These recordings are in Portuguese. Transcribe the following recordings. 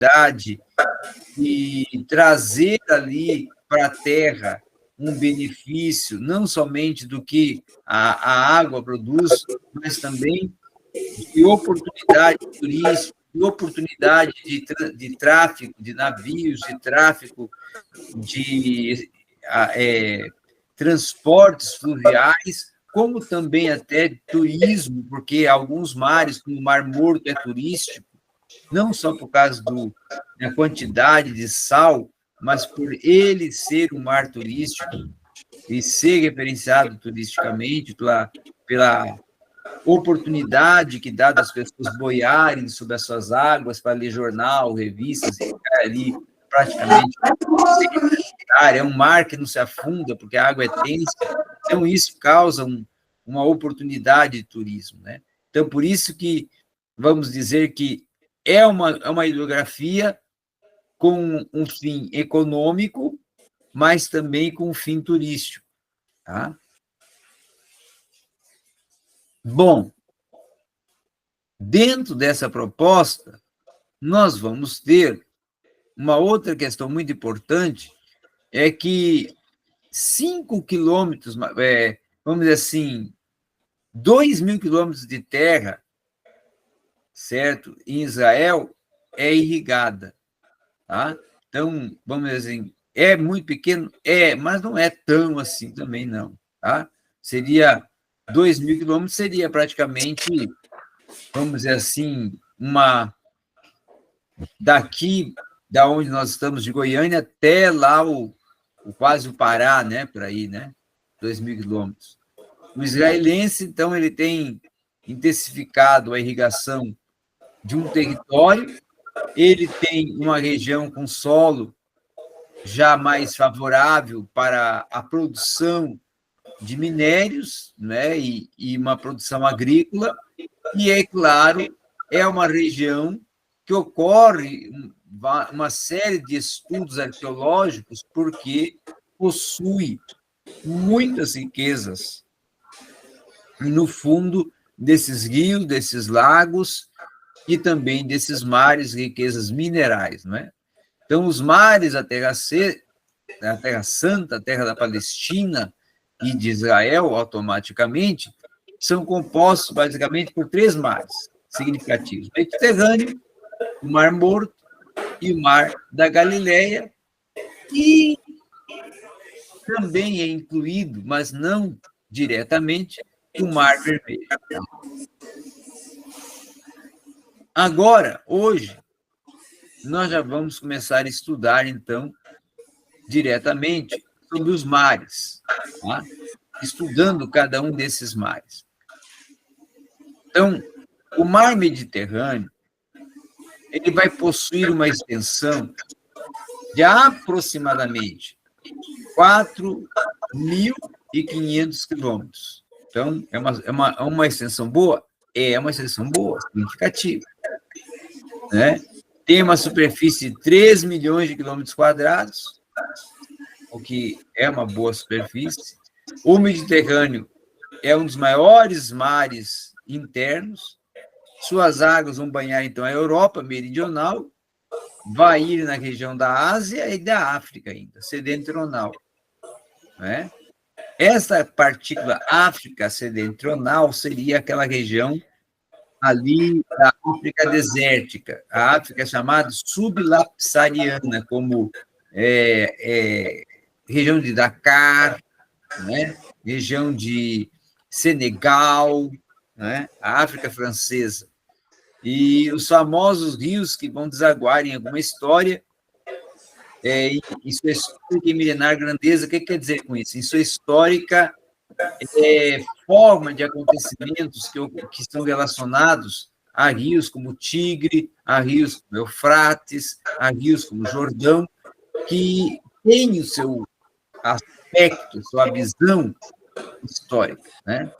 oportunidade de trazer ali para a terra um benefício, não somente do que a água produz, mas também de oportunidade turística, de oportunidade de tráfico de navios, de tráfico de transportes fluviais, como também até turismo, porque alguns mares, como o Mar Morto, é turístico, não só por causa da quantidade de sal, mas por ele ser um mar turístico e ser referenciado turisticamente pela oportunidade que dá das pessoas boiarem sobre as suas águas para ler jornal, revistas, e ficar ali praticamente é um mar que não se afunda porque a água é tensa, então isso causa uma oportunidade de turismo, né? Então, por isso que vamos dizer que é uma hidrografia com um fim econômico, mas também com um fim turístico, tá? Bom, dentro dessa proposta, nós vamos ter uma outra questão muito importante, é que 5 quilômetros, vamos dizer assim, 2.000 quilômetros de terra, certo? Em Israel, é irrigada, tá? Então, vamos dizer assim, é muito pequeno? Mas não é tão assim também, não, tá? Seria 2.000 quilômetros, seria praticamente, vamos dizer assim, daqui, da onde nós estamos, de Goiânia, até lá quase o Pará, né, por aí, né? 2.000 quilômetros. O israelense, então, ele tem intensificado a irrigação de um território, ele tem uma região com solo já mais favorável para a produção de minérios, né, e uma produção agrícola, e, é claro, é uma região que ocorre uma série de estudos arqueológicos porque possui muitas riquezas no fundo desses rios, desses lagos e também desses mares, riquezas minerais, não é? Então, os mares da Terra Santa, a terra da Palestina e de Israel, automaticamente, são compostos basicamente por 3 mares significativos: o Mediterrâneo, o Mar Morto e o Mar da Galileia, e também é incluído, mas não diretamente, o Mar Vermelho. Agora, hoje, nós já vamos começar a estudar, então, diretamente sobre os mares, tá? Estudando cada um desses mares. Então, o Mar Mediterrâneo, ele vai possuir uma extensão de aproximadamente 4.500 quilômetros. Então, é uma extensão boa? É uma extensão boa, significativa, né? Tem uma superfície de 3 milhões de quilômetros quadrados, o que é uma boa superfície. O Mediterrâneo é um dos maiores mares internos. Suas águas vão banhar, então, a Europa meridional, vai ir na região da Ásia e da África ainda, setentrional, né? Essa partícula África setentrional seria aquela região ali da África desértica. A África é chamada sublapsariana, como região de Dakar, né? Região de Senegal, né? A África francesa. E os famosos rios que vão desaguar em alguma história, em sua histórica e milenar grandeza. O que quer dizer com isso? Em sua histórica forma de acontecimentos que estão relacionados a rios como o Tigre, a rios como Eufrates, a rios como o Jordão, que têm o seu aspecto, sua visão histórica, né?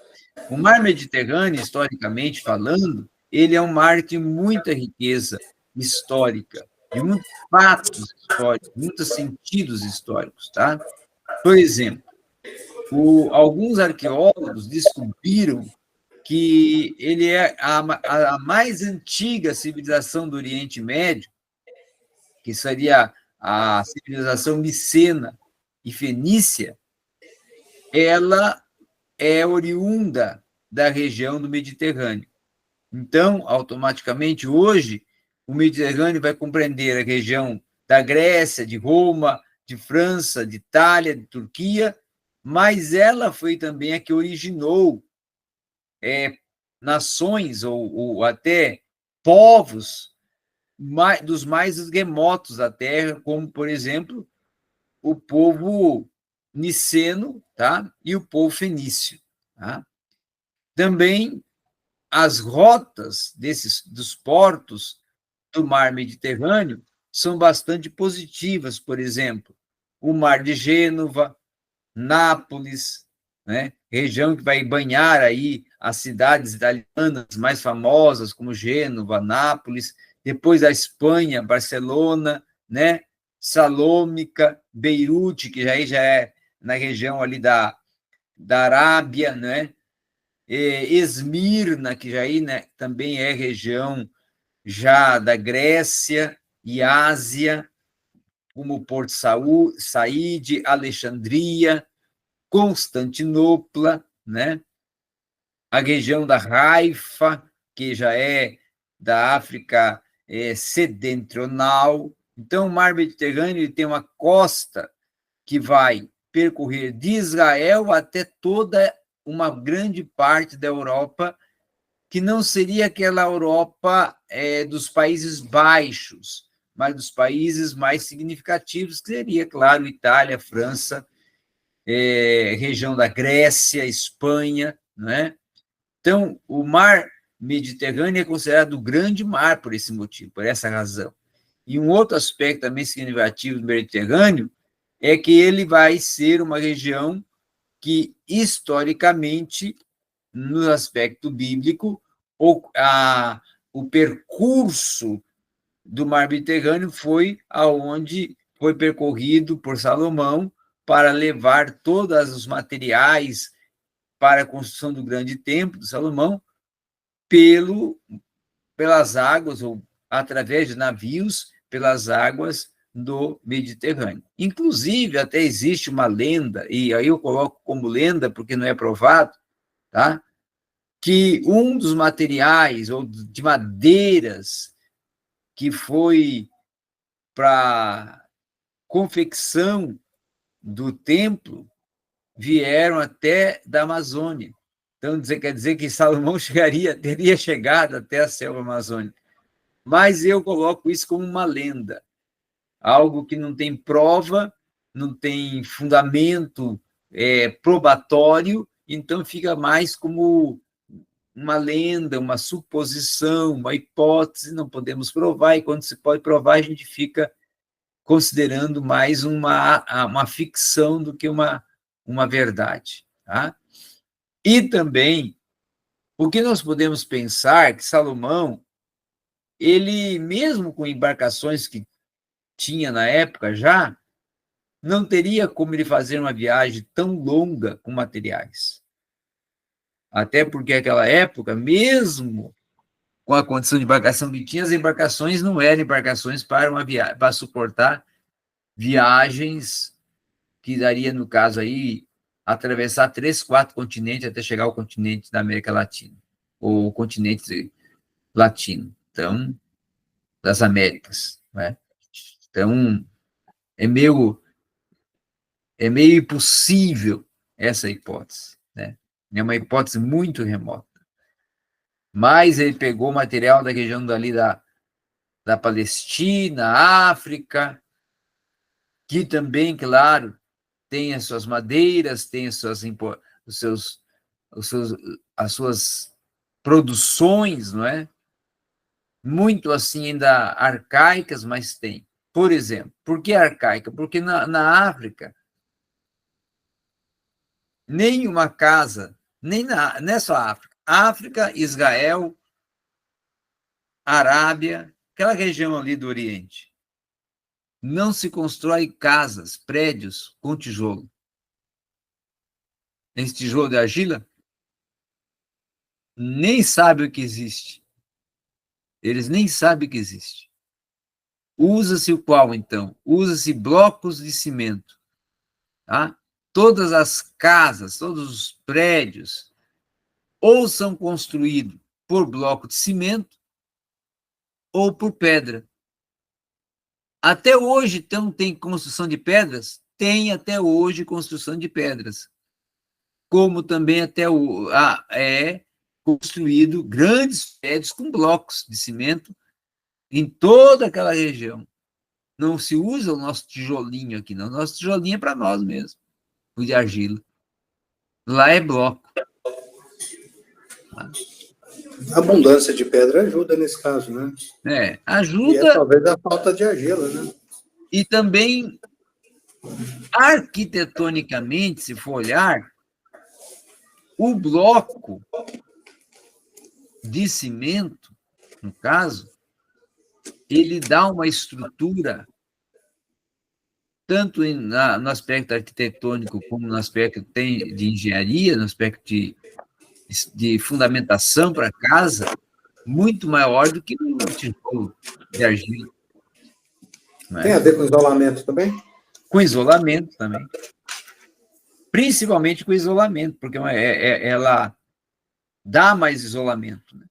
O mar Mediterrâneo, historicamente falando, ele é um mar de muita riqueza histórica, de muitos fatos históricos, muitos sentidos históricos, tá? Por exemplo, alguns arqueólogos descobriram que ele é a mais antiga civilização do Oriente Médio, que seria a civilização micena e fenícia, ela é oriunda da região do Mediterrâneo. Então, automaticamente, hoje, o Mediterrâneo vai compreender a região da Grécia, de Roma, de França, de Itália, de Turquia, mas ela foi também a que originou nações ou até povos dos mais remotos da Terra, como, por exemplo, o povo niceno, tá? E o povo fenício. Tá? Também as rotas dos portos do mar Mediterrâneo são bastante positivas, por exemplo, o mar de Gênova, Nápoles, né? Região que vai banhar aí as cidades italianas mais famosas, como Gênova, Nápoles, depois a Espanha, Barcelona, né? Salômica, Beirute, que já é na região ali da Arábia, né? Esmirna, que já aí, né, também é região já da Grécia e Ásia, como Porto Saíde, Alexandria, Constantinopla, né? A região da Haifa, que já é da África setentrional. Então, o mar Mediterrâneo ele tem uma costa que vai percorrer de Israel até toda uma grande parte da Europa, que não seria aquela Europa dos Países Baixos, mas dos países mais significativos, que seria, claro, Itália, França, região da Grécia, Espanha, né? Então, o mar Mediterrâneo é considerado o grande mar por esse motivo, por essa razão. E um outro aspecto também significativo do Mediterrâneo é que ele vai ser uma região que, historicamente, no aspecto bíblico, o percurso do mar Mediterrâneo foi aonde foi percorrido por Salomão para levar todos os materiais para a construção do grande templo de Salomão pelas águas, ou através de navios, pelas águas do Mediterrâneo. Inclusive, até existe uma lenda, e aí eu coloco como lenda porque não é provado, tá? Que um dos materiais, ou de madeiras, que foi para confecção do templo, vieram até da Amazônia. Então, quer dizer que Salomão teria chegado até a selva amazônica. Mas eu coloco isso como uma lenda, algo que não tem prova, não tem fundamento probatório, então fica mais como uma lenda, uma suposição, uma hipótese, não podemos provar, e quando se pode provar, a gente fica considerando mais uma ficção do que uma verdade. Tá? E também, o que nós podemos pensar que Salomão, ele, mesmo com embarcações que tinha na época já, não teria como ele fazer uma viagem tão longa com materiais. Até porque naquela época, mesmo com a condição de embarcação que tinha, as embarcações não eram embarcações para suportar viagens que daria, no caso aí, atravessar 3, 4 continentes até chegar ao continente da América Latina, ou o continente latino, então, das Américas. Né? Então, é meio impossível essa hipótese. Né? É uma hipótese muito remota. Mas ele pegou material da região dali da Palestina, África, que também, claro, tem as suas madeiras, tem as suas produções, não é? Muito assim ainda arcaicas, mas tem. Por exemplo, por que arcaica? Porque na África, nenhuma casa, não é só África, África, Israel, Arábia, aquela região ali do Oriente, não se constrói casas, prédios com tijolo. Esse tijolo de argila nem sabe o que existe. Eles nem sabem que existe. Usa-se o qual, então? Usa-se blocos de cimento. Tá? Todas as casas, todos os prédios, ou são construídos por bloco de cimento, ou por pedra. Até hoje, então, tem construção de pedras? Tem até hoje construção de pedras. Como também é construído grandes prédios com blocos de cimento em toda aquela região. Não se usa o nosso tijolinho aqui, não. O nosso tijolinho é para nós mesmos, o de argila. Lá é bloco. A abundância de pedra ajuda nesse caso, né? Ajuda. E talvez a falta de argila, né? E também, arquitetonicamente, se for olhar, o bloco de cimento, no caso, ele dá uma estrutura, tanto no aspecto arquitetônico como no aspecto de engenharia, no aspecto de fundamentação para a casa, muito maior do que o tijolo de argila. Tem a ver com isolamento também? Com isolamento também. Principalmente com isolamento, porque ela dá mais isolamento, né?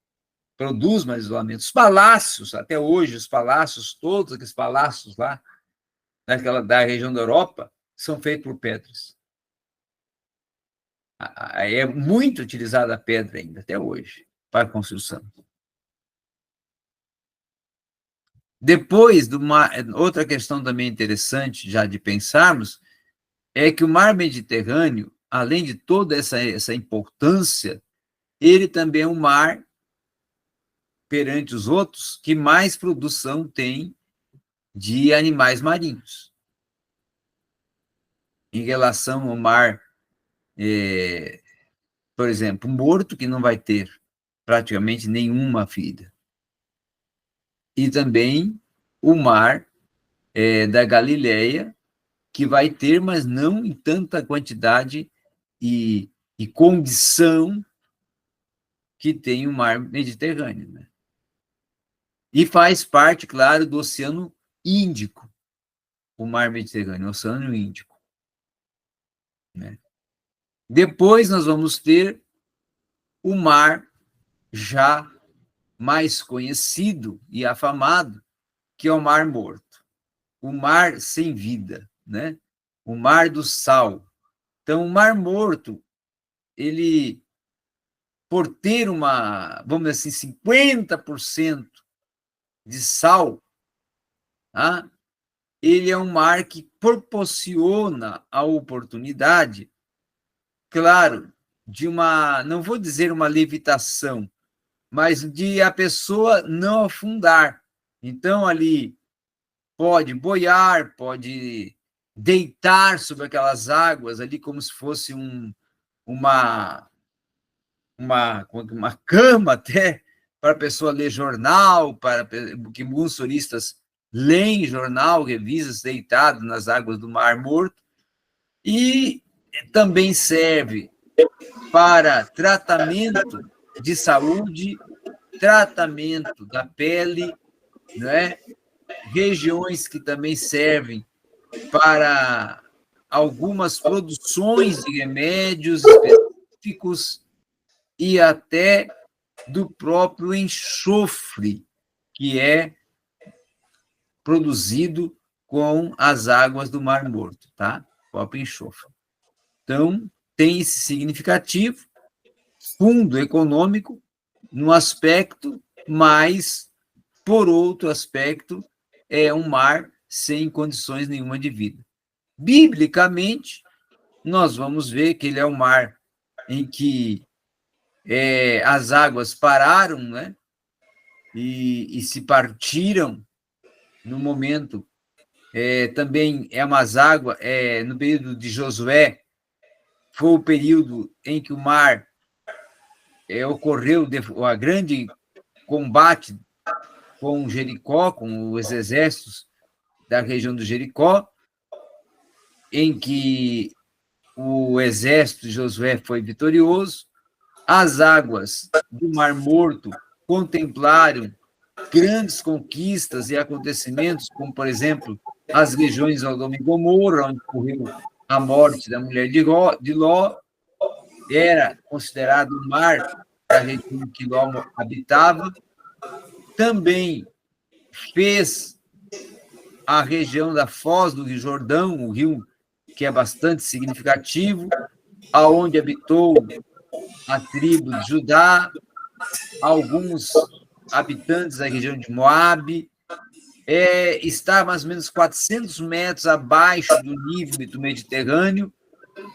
Produz mais isolamento. Os palácios, até hoje, os palácios, todos aqueles palácios lá, da região da Europa, são feitos por pedras. É muito utilizada a pedra ainda, até hoje, para a construção. Depois, outra questão também interessante, já de pensarmos, é que o mar Mediterrâneo, além de toda essa importância, ele também é um mar, perante os outros, que mais produção tem de animais marinhos. Em relação ao mar, por exemplo, morto, que não vai ter praticamente nenhuma vida. E também o mar da Galileia, que vai ter, mas não em tanta quantidade e condição que tem o mar Mediterrâneo, né? E faz parte, claro, do Oceano Índico, o mar Mediterrâneo, o Oceano Índico, né? Depois nós vamos ter o mar já mais conhecido e afamado, que é o Mar Morto, o mar sem vida, né? O mar do sal. Então, o Mar Morto, ele, por ter vamos dizer assim, 50% de sal, tá? Ele é um mar que proporciona a oportunidade, claro, de não vou dizer uma levitação, mas de a pessoa não afundar. Então, ali, pode boiar, pode deitar sobre aquelas águas ali como se fosse uma cama até para a pessoa ler jornal, que muitos turistas leem jornal, revistas deitados nas águas do Mar Morto, e também serve para tratamento de saúde, tratamento da pele, né? Regiões que também servem para algumas produções de remédios específicos e até do próprio enxofre, que é produzido com as águas do Mar Morto, tá? O próprio enxofre. Então, tem esse significativo, fundo econômico, no aspecto, mas, por outro aspecto, é um mar sem condições nenhuma de vida. Biblicamente, nós vamos ver que ele é um mar em que as águas pararam, né? E se partiram no momento. Também é umas águas, no período de Josué, foi o período em que o mar ocorreu o grande combate com Jericó, com os exércitos da região do Jericó, em que o exército de Josué foi vitorioso. As águas do Mar Morto contemplaram grandes conquistas e acontecimentos, como, por exemplo, as regiões de Sodoma e Gomorra, onde ocorreu a morte da mulher de Ló, era considerado o mar da região que Ló habitava. Também fez a região da Foz do Rio Jordão, um rio que é bastante significativo, aonde habitou a tribo de Judá, alguns habitantes da região de Moabe, está mais ou menos 400 metros abaixo do nível do Mediterrâneo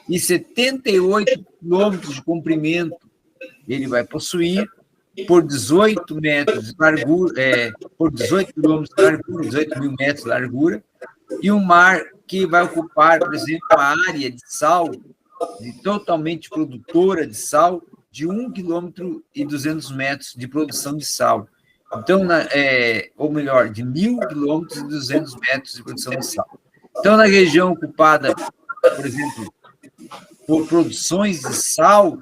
e 78 quilômetros de comprimento ele vai possuir, por 18 metros de largura, por 18 quilômetros de largura, 18 mil metros de largura, e um mar que vai ocupar, por exemplo, uma área de sal, totalmente produtora de sal, de 1,2 km de produção de sal. Então, ou melhor, de 1.200 metros de produção de sal. Então, na região ocupada, por exemplo, por produções de sal,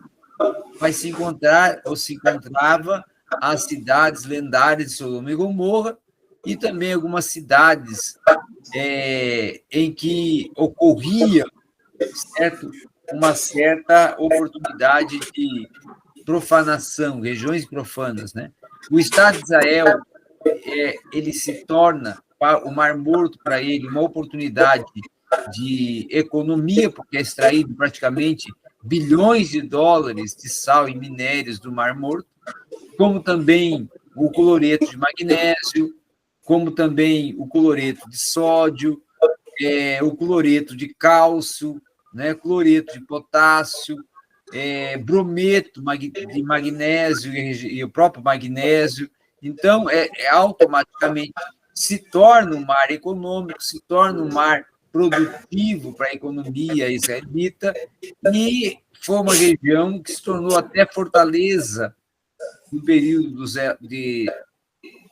vai se encontrar, ou se encontrava, as cidades lendárias de Sodoma e Gomorra, e também algumas cidades em que ocorria uma certa oportunidade de profanação, regiões profanas, né? O Estado de Israel, ele se torna, o Mar Morto, para ele, uma oportunidade de economia, porque é extraído praticamente bilhões de dólares de sal e minérios do Mar Morto, como também o cloreto de magnésio, como também o cloreto de sódio, o cloreto de cálcio, né, cloreto de potássio, brometo de magnésio e o próprio magnésio. Então, automaticamente se torna um mar econômico, se torna um mar produtivo para a economia israelita, e foi uma região que se tornou até fortaleza no período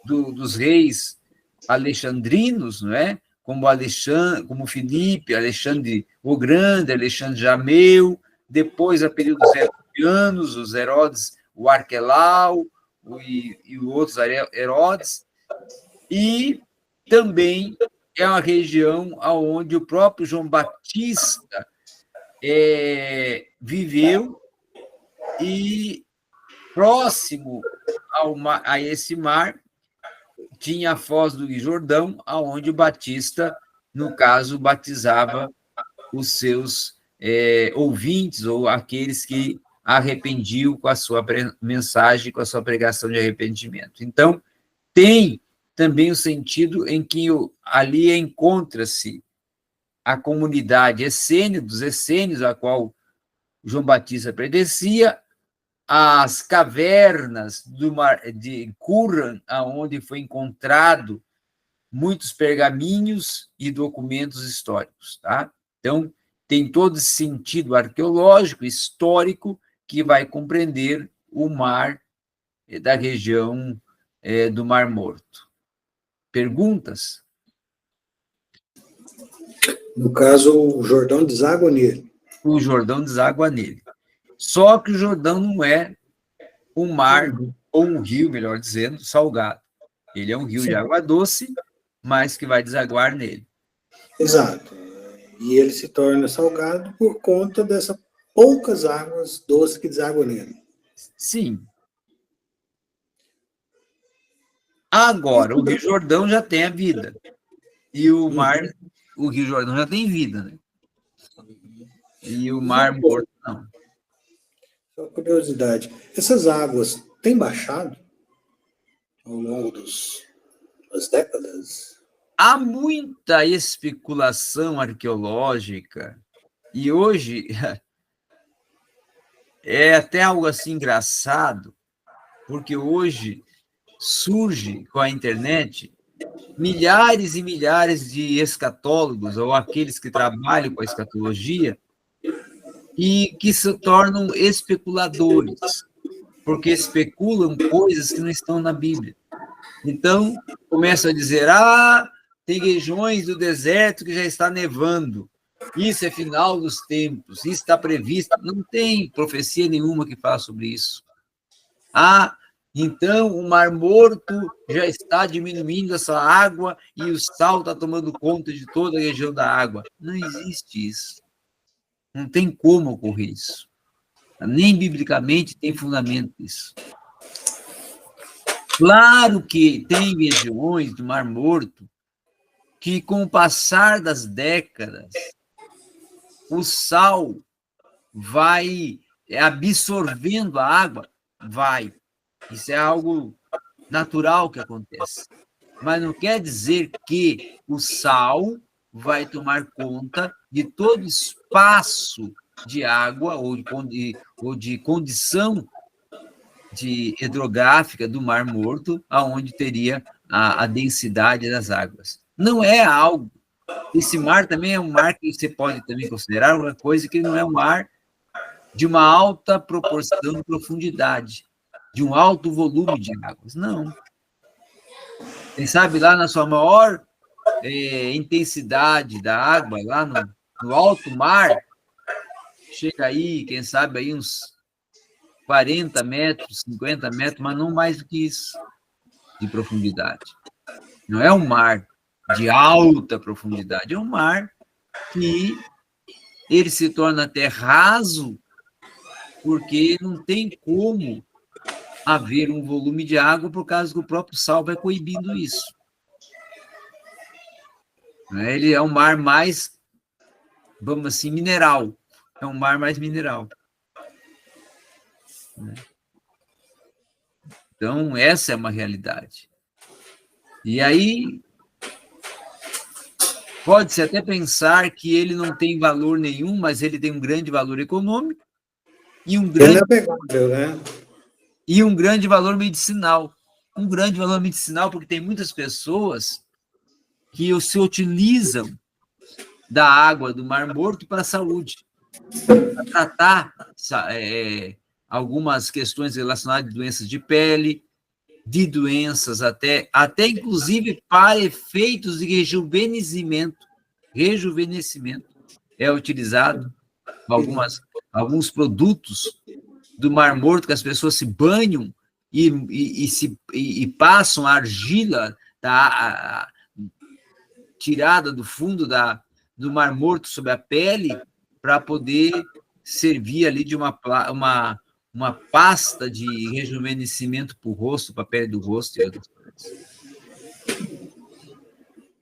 dos reis alexandrinos, não é? Como Filipe, Alexandre o Grande, Alexandre Jameu, depois a período dos Herodianos, os Herodes, o Arquelau e outros Herodes, e também é uma região onde o próprio João Batista viveu, e próximo a esse mar tinha a Foz do Rio Jordão, onde o Batista, no caso, batizava os seus ouvintes, ou aqueles que arrependiam com a sua mensagem, com a sua pregação de arrependimento. Então, tem também o sentido em que ali encontra-se a comunidade essênia, dos essênios, a qual João Batista pertencia, as cavernas de Qumran, onde foi encontrado muitos pergaminhos e documentos históricos. Tá? Então, tem todo esse sentido arqueológico, histórico, que vai compreender o mar da região do Mar Morto. Perguntas? No caso, o Jordão deságua nele. O Jordão deságua nele. Só que o Jordão não é um mar, ou um rio, melhor dizendo, salgado. Ele é um rio de água doce, mas que vai desaguar nele. Exato. E ele se torna salgado por conta dessas poucas águas doces que desaguam nele. Sim. Agora, o Rio Jordão já tem a vida. E o Rio Jordão já tem vida, né? E o Mar Morto não. Só curiosidade. Essas águas têm baixado ao longo das décadas? Há muita especulação arqueológica, e hoje é até algo assim engraçado, porque hoje surge com a internet milhares e milhares de escatólogos, ou aqueles que trabalham com a escatologia, e que se tornam especuladores, porque especulam coisas que não estão na Bíblia. Então, começam a dizer, tem regiões do deserto que já está nevando, isso é final dos tempos, isso está previsto. Não tem profecia nenhuma que fala sobre isso. Então, o Mar Morto já está diminuindo essa água e o sal está tomando conta de toda a região da água. Não existe isso. Não tem como ocorrer isso. Nem biblicamente tem fundamento isso. Claro que tem regiões do Mar Morto que, com o passar das décadas, o sal vai absorvendo a água? Vai. Isso é algo natural que acontece. Mas não quer dizer que o sal vai tomar conta de todo espaço de água ou de condição hidrográfica do Mar Morto, aonde teria a densidade das águas. Não é algo. Esse mar também é um mar que você pode também considerar uma coisa que não é um mar de uma alta proporção de profundidade, de um alto volume de águas. Não. Quem sabe lá na sua maior intensidade da água, lá no alto mar, chega aí, quem sabe, aí uns 40 metros, 50 metros, mas não mais do que isso de profundidade. Não é um mar de alta profundidade, é um mar que ele se torna até raso, porque não tem como haver um volume de água por causa que o próprio sal vai coibindo isso. Ele é um mar mais, vamos assim, mineral. É um mar mais mineral. Então, essa é uma realidade. E aí, pode-se até pensar que ele não tem valor nenhum, mas ele tem um grande valor econômico e um grande valor medicinal. Um grande valor medicinal, porque tem muitas pessoas que se utilizam da água do Mar Morto para a saúde, para tratar algumas questões relacionadas a doenças de pele, de doenças até inclusive para efeitos de rejuvenescimento. Rejuvenescimento é utilizado alguns produtos do Mar Morto que as pessoas se banham e passam a argila tirada do fundo do Mar Morto sobre a pele para poder servir ali de uma pasta de rejuvenescimento para o rosto, para a pele do rosto e outras coisas.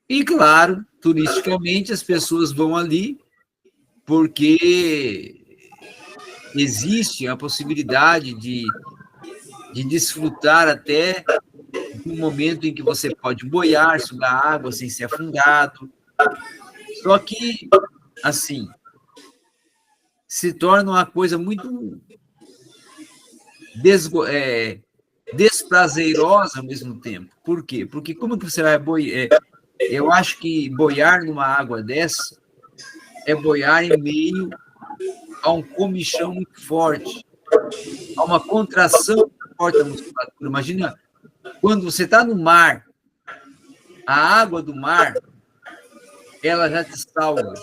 E, claro, turisticamente, as pessoas vão ali porque existe a possibilidade de desfrutar até um momento em que você pode boiar sobre a água sem ser afundado. Só que, assim, se torna uma coisa muito desprazerosa ao mesmo tempo. Por quê? Porque como que você vai boiar? Eu acho que boiar numa água dessa é boiar em meio a um comichão muito forte, a uma contração muito forte da musculatura. Imagina, quando você está no mar, a água do mar, ela já te salva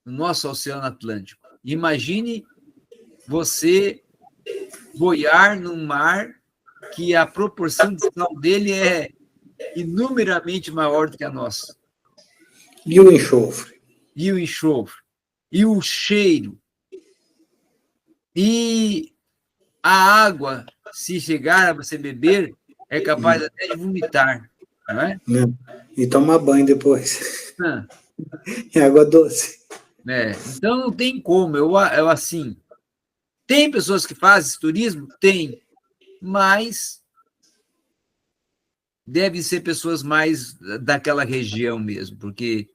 no nosso Oceano Atlântico. Imagine você boiar num mar que a proporção de sal dele é inumeramente maior do que a nossa. E o enxofre? E o enxofre. E o cheiro. E a água, se chegar a você beber, é capaz até de vomitar, não é? E tomar banho depois. É água doce. Então, não tem como. Eu assim, tem pessoas que fazem esse turismo? Tem. Mas devem ser pessoas mais daquela região mesmo, porque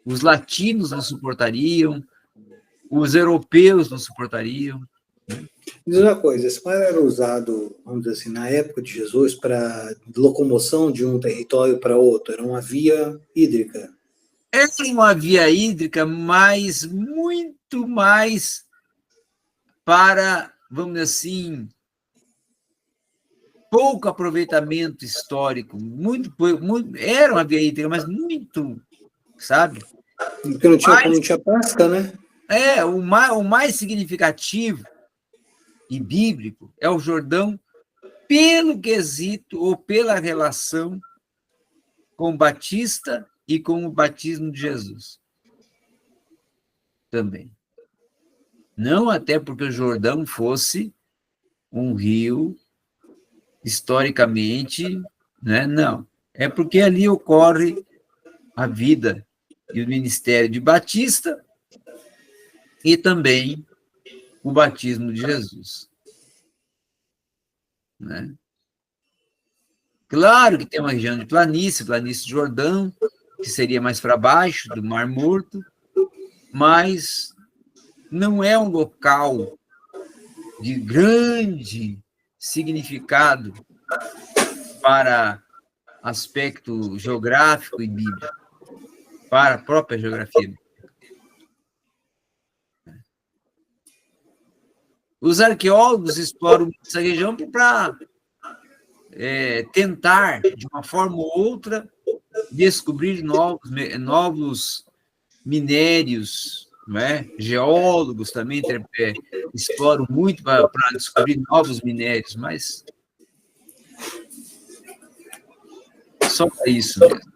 os latinos não suportariam, os europeus não suportariam. Diz uma coisa, esse mar era usado, vamos dizer assim, na época de Jesus para locomoção de um território para outro, era uma via hídrica. Era uma via hídrica, mas muito mais para, vamos dizer assim, pouco aproveitamento histórico, muito, era uma via hídrica, mas muito, sabe? Porque não tinha pesca, né? O mais significativo e bíblico é o Jordão pelo quesito ou pela relação com Batista e com o batismo de Jesus. Também. Não até porque o Jordão fosse um rio historicamente, né? Não. É porque ali ocorre a vida e o ministério de Batista e também o batismo de Jesus. Né? Claro que tem uma região de planície, planície de Jordão, que seria mais para baixo do Mar Morto, mas não é um local de grande significado para aspecto geográfico e bíblico, para a própria geografia. Os arqueólogos exploram essa região para tentar, de uma forma ou outra, descobrir novos minérios, não é? Geólogos também exploram muito para descobrir novos minérios, mas só para isso mesmo.